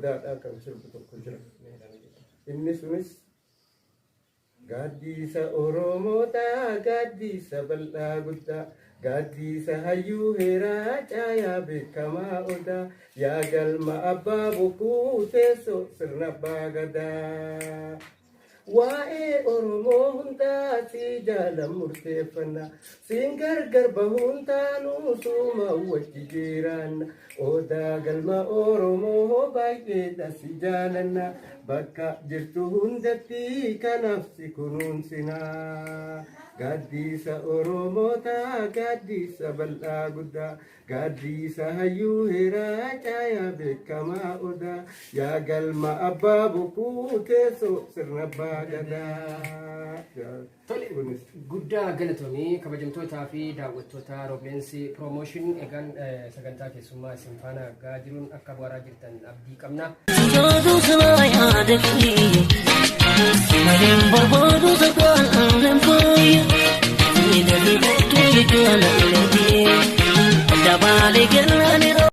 odaadhaa kan sirbu tokko jira. Inni sunis gaaddisa Oromoota gaaddisa bal'aa guddaa gaaddisa hayyuu heeraa caayaa beekamaa odaa yaa galma abbaa bokkuu teessoo sirna abbaa gadaa. Waa'ee Oromoo hundaa si jaalan murteeffannaa siin gargar bahuun taanuu suuma wajji jiraanna odaa galma Oromoo baay'eedha si jaalanna bakka jirtu hundatti kanaaf si kunuunsinaa. Gaaddisa Oromoota gaaddisa bal'aa guddaa gaaddisa hayyuu heeraa caayaa beekamaa odaa yaa galma abbaa bokkuu teessoo sirna abbaa gadaa. Guddaa galatoomii kabajamtootaa fi daawwattoota Rooblensi Promotion eegan sagantaa keessummaa isin faana gaa jiruun akka bu'aaraa jirtan abdii qabna.